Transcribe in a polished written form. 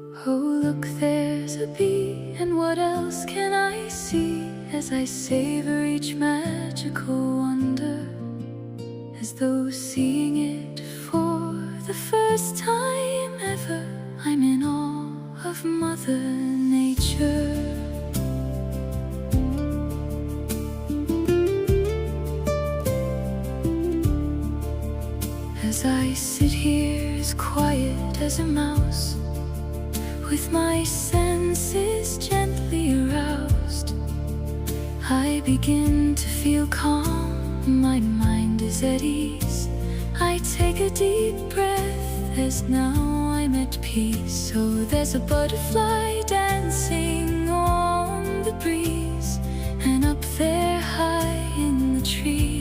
Oh, look, there's a bee, and what else can I see as I savor each magical wonder, as though seeing it for the first time ever. I'm in awe of Mother Nature. As I sit here as quiet as a mouse, with my senses gently aroused, I begin to feel calm, my mind is at ease. I take a deep breath as now I'm at peace. So there's a butterfly dancing on the breeze, and up there high in the trees